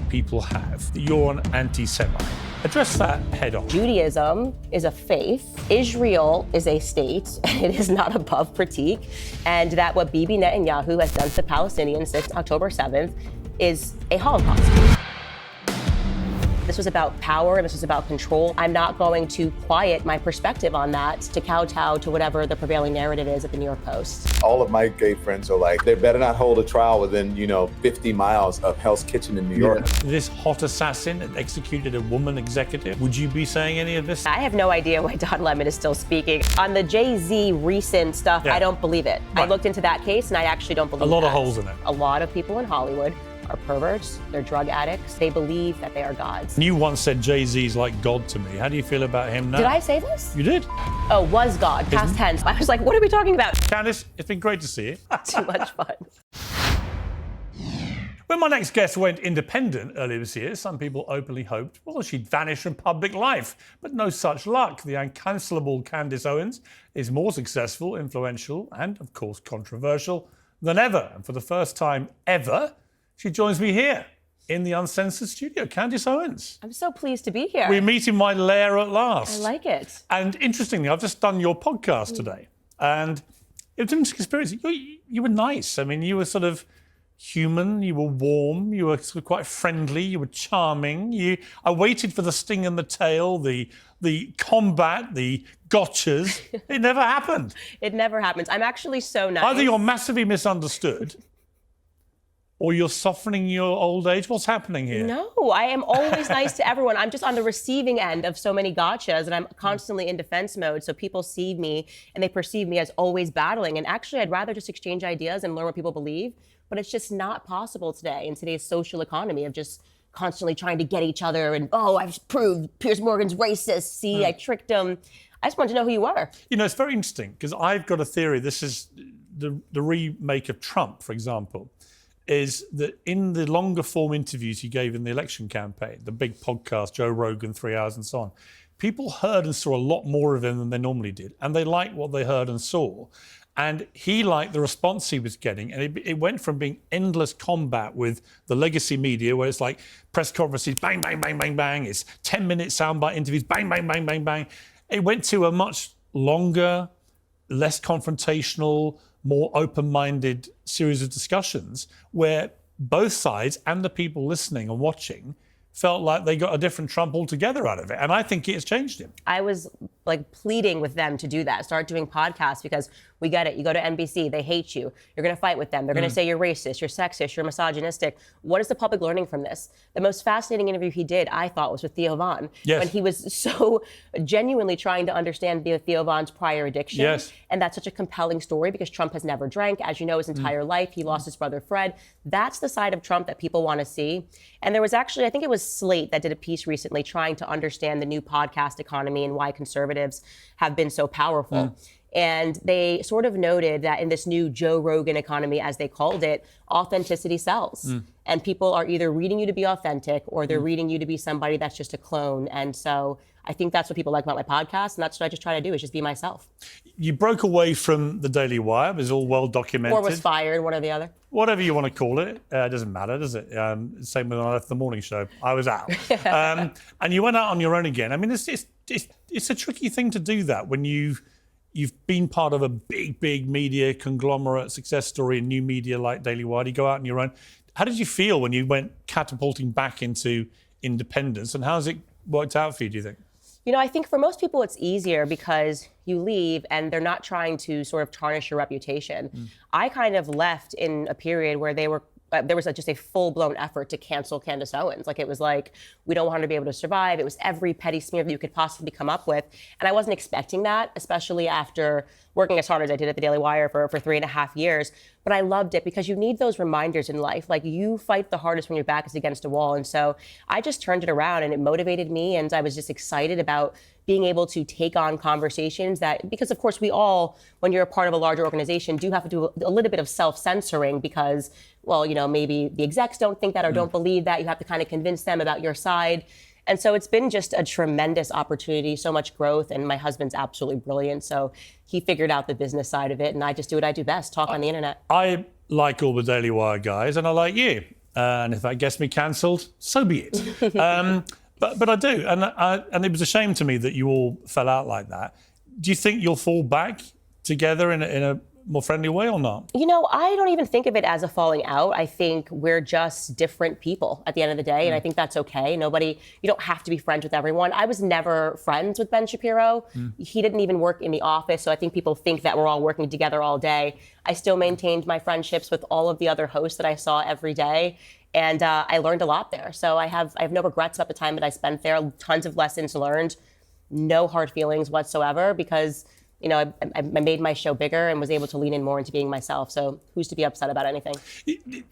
people have that you're an anti-Semite. Address that head on. Judaism is a faith. Israel is a state. It is not above critique. And that what Bibi Netanyahu has done to the Palestinians since October 7th is a Holocaust. This was about power and this was about control. I'm not going to quiet my perspective on that to kowtow to whatever the prevailing narrative is at the New York Post. All of my gay friends are like, they better not hold a trial within, 50 miles of Hell's Kitchen in New York. This hot assassin that executed a woman executive, would you be saying any of this? I have no idea why Don Lemon is still speaking. On the Jay-Z recent stuff, I don't believe it. Right. I looked into that case and I actually don't believe it. A lot of holes in it. A lot of people in Hollywood are perverts, they're drug addicts, they believe that they are gods. You once said Jay-Z's like God to me. How do you feel about him now? Did I say this? You did. Oh, was God, past tense. I was like, what are we talking about? Candace, it's been great to see you. Too much fun. When my next guest went independent earlier this year, some people openly hoped, well, she'd vanish from public life. But no such luck. The uncancelable Candace Owens is more successful, influential, and, of course, controversial than ever. And for the first time ever, she joins me here in the Uncensored studio. Candace Owens. I'm so pleased to be here. We meet in my lair at last. I like it. And interestingly, I've just done your podcast today. And it was an interesting experience. You were nice. I mean, you were sort of human, you were warm, you were sort of quite friendly, you were charming. I waited for the sting in the tail, the combat, the gotchas. It never happened. It never happens. I'm actually so nice. Either you're massively misunderstood or you're softening your old age. What's happening here? No, I am always nice to everyone. I'm just on the receiving end of so many gotchas and I'm constantly in defense mode. So people see me and they perceive me as always battling. And actually, I'd rather just exchange ideas and learn what people believe. But it's just not possible today in today's social economy of just constantly trying to get each other and, I've proved Piers Morgan's racist. See, I tricked him. I just wanted to know who you are. It's very interesting because I've got a theory. This is the remake of Trump, for example, is that in the longer form interviews he gave in the election campaign, the big podcast, Joe Rogan, 3 hours and so on, people heard and saw a lot more of him than they normally did. And they liked what they heard and saw. And he liked the response he was getting. And it went from being endless combat with the legacy media, where it's like press conferences, bang, bang, bang, bang, bang. It's 10-minute soundbite interviews, bang, bang, bang, bang, bang. It went to a much longer, less confrontational, more open-minded series of discussions where both sides and the people listening and watching felt like they got a different Trump altogether out of it. And I think it has changed him. I was pleading with them to do that, start doing podcasts, because we get it. You go to NBC, they hate you. You're going to fight with them. They're going to say you're racist, you're sexist, you're misogynistic. What is the public learning from this? The most fascinating interview he did, I thought, was with Theo Von. Yes. When he was so genuinely trying to understand Theo Von's prior addiction. Yes. And that's such a compelling story because Trump has never drank, as you know, his entire life. He lost his brother Fred. That's the side of Trump that people want to see. And there was actually, I think it was Slate that did a piece recently trying to understand the new podcast economy and why conservatives have been so powerful. And they sort of noted that in this new Joe Rogan economy, as they called it, authenticity sells. And people are either reading you to be authentic or they're reading you to be somebody that's just a clone. And so I think that's what people like about my podcast. And that's what I just try to do, is just be myself. You broke away from the Daily Wire. It was all well documented. Or was fired, one or the other. Whatever you want to call it. It doesn't matter, does it? Same with when I left the morning show. I was out. And you went out on your own again. I mean, it's a tricky thing to do that when you've been part of a big media conglomerate success story in new media like Daily Wire. You go out on your own. How did you feel when you went catapulting back into independence, and how has it worked out for you, do you think? I think for most people it's easier because you leave and they're not trying to sort of tarnish your reputation. I kind of left in a period where there was just a full-blown effort to cancel Candace Owens. It was like, we don't want her to be able to survive. It was every petty smear that you could possibly come up with. And I wasn't expecting that, especially after working as hard as I did at the Daily Wire for 3.5 years. But I loved it because you need those reminders in life. You fight the hardest when your back is against a wall. And so I just turned it around and it motivated me. And I was just excited about being able to take on conversations because of course we all, when you're a part of a larger organization, do have to do a little bit of self-censoring because, maybe the execs don't think that or don't believe that. You have to kind of convince them about your side. And so it's been just a tremendous opportunity, so much growth. And my husband's absolutely brilliant. So he figured out the business side of it. And I just do what I do best, talk on the internet. I like all the Daily Wire guys and I like you. And if that gets me cancelled, so be it. But I do. And it was a shame to me that you all fell out like that. Do you think you'll fall back together in a more friendly way or not? You know, I don't even think of it as a falling out. I think we're just different people at the end of the day, and I think that's okay. You don't have to be friends with everyone. I was never friends with Ben Shapiro. He didn't even work in the office, so I think people think that we're all working together all day. I still maintained my friendships with all of the other hosts that I saw every day, and I learned a lot there. So I have no regrets about the time that I spent there. Tons of lessons learned, no hard feelings whatsoever, because I made my show bigger and was able to lean in more into being myself. So who's to be upset about anything?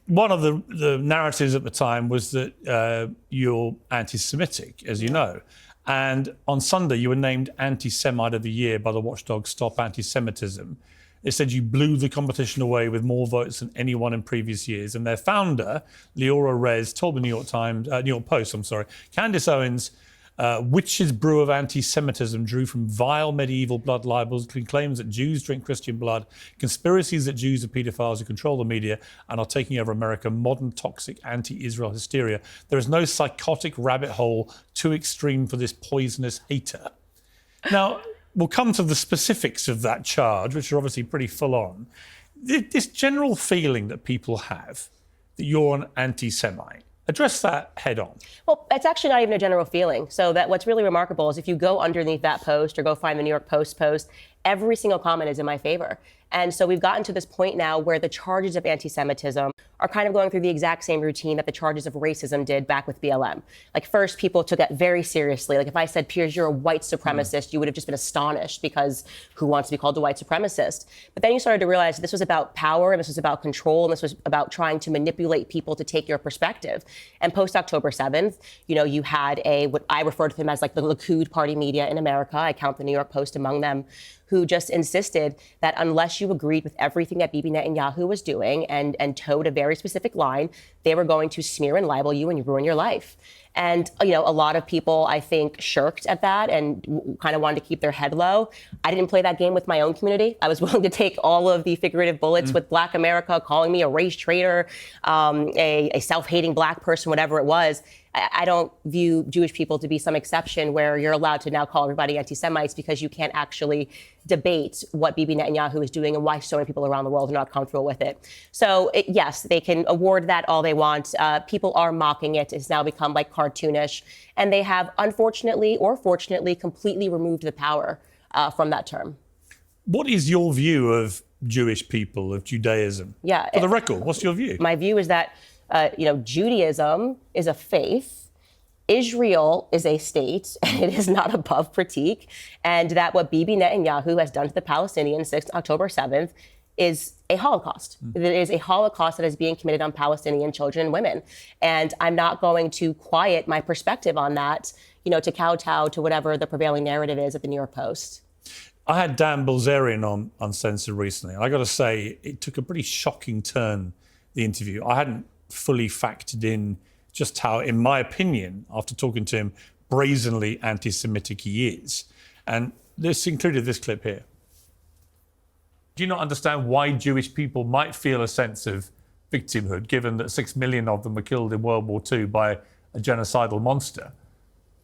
One of the narratives at the time was that you're anti-Semitic, as you know. And on Sunday, you were named Anti-Semite of the Year by the watchdog Stop Anti-Semitism. It said you blew the competition away with more votes than anyone in previous years. And their founder, Leora Rez, told the New York Post, Candace Owens, witch's brew of anti-Semitism drew from vile medieval blood libels, including claims that Jews drink Christian blood, conspiracies that Jews are paedophiles who control the media and are taking over America, modern toxic anti-Israel hysteria. There is no psychotic rabbit hole too extreme for this poisonous hater. Now, we'll come to the specifics of that charge, which are obviously pretty full on. This general feeling that people have that you're an anti-Semite, address that head on. Well, it's actually not even a general feeling. So that what's really remarkable is if you go underneath that post or go find the New York Post post, every single comment is in my favor. And so we've gotten to this point now where the charges of anti-Semitism are kind of going through the exact same routine that the charges of racism did back with BLM. Like, first, people took that very seriously. Like, if I said, Piers, you're a white supremacist, you would have just been astonished, because who wants to be called a white supremacist? But then you started to realize this was about power, and this was about control, and this was about trying to manipulate people to take your perspective. And post-October 7th, you had what I refer to them as like the Likud party media in America. I count the New York Post among them, who just insisted that unless you agreed with everything that Bibi Netanyahu was doing and towed a very specific line, they were going to smear and libel you and ruin your life. And, a lot of people, I think, shirked at that and kind of wanted to keep their head low. I didn't play that game with my own community. I was willing to take all of the figurative bullets with Black America, calling me a race traitor, a self-hating Black person, whatever it was. I don't view Jewish people to be some exception where you're allowed to now call everybody anti-Semites because you can't actually debate what Bibi Netanyahu is doing and why so many people around the world are not comfortable with it. So yes, they can award that all they want. People are mocking it. It's now become like cartoonish. And they have, unfortunately or fortunately, completely removed the power from that term. What is your view of Jewish people, of Judaism? Yeah. For the record, what's your view? My view is that Judaism is a faith, Israel is a state, and it is not above critique, and that what Bibi Netanyahu has done to the Palestinians since October 7th is a Holocaust. It is a Holocaust that is being committed on Palestinian children and women. And I'm not going to quiet my perspective on that, to kowtow to whatever the prevailing narrative is at the New York Post. I had Dan Bilzerian on Uncensored recently, and I got to say, it took a pretty shocking turn, the interview. I hadn't fully factored in just how, in my opinion, after talking to him, brazenly anti-Semitic he is. And this included this clip here. Do you not understand why Jewish people might feel a sense of victimhood, given that 6 million of them were killed in World War II by a genocidal monster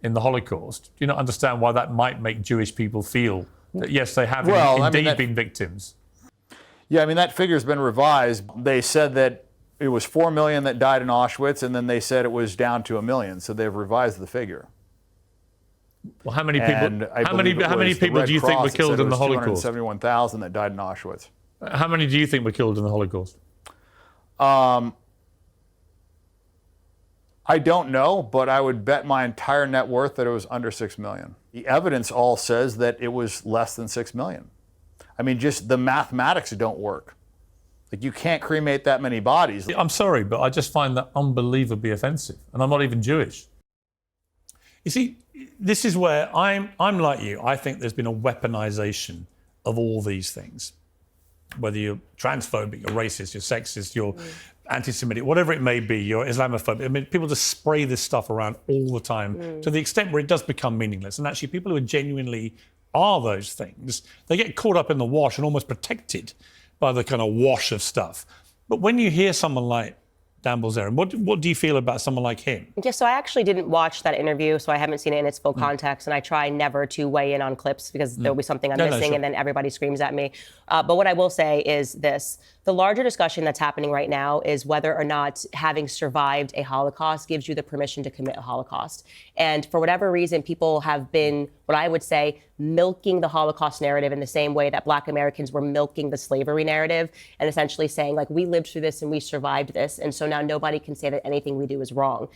in the Holocaust? Do you not understand why that might make Jewish people feel that, yes, they have indeed been victims? Yeah, that figure's been revised. They said that it was 4 million that died in Auschwitz, and then they said it was down to 1 million. So they've revised the figure. Well, how many people? How many people do you think were killed in the Holocaust? 271,000 that died in Auschwitz. How many do you think were killed in the Holocaust? I don't know, but I would bet my entire net worth that it was under 6 million. The evidence all says that it was less than 6 million. Just the mathematics don't work. Like, you can't cremate that many bodies. I'm sorry, but I just find that unbelievably offensive, and I'm not even Jewish. You see, this is where I'm like you. I think there's been a weaponization of all these things. Whether you're transphobic, you're racist, you're sexist, you're anti-Semitic, whatever it may be, you're Islamophobic. People just spray this stuff around all the time to the extent where it does become meaningless. And actually, people who genuinely are those things, they get caught up in the wash and almost protected by the kind of wash of stuff. But when you hear someone like Dan Bilzerian. What do you feel about someone like him? Yeah, so I actually didn't watch that interview, so I haven't seen it in its full context, and I try never to weigh in on clips because there'll be something I'm missing, sure. and then everybody screams at me. But what I will say is this. The larger discussion that's happening right now is whether or not having survived a Holocaust gives you the permission to commit a Holocaust. And for whatever reason, people have been, what I would say, milking the Holocaust narrative in the same way that Black Americans were milking the slavery narrative and essentially saying, like, we lived through this and we survived this. And so now nobody can say that anything we do is wrong.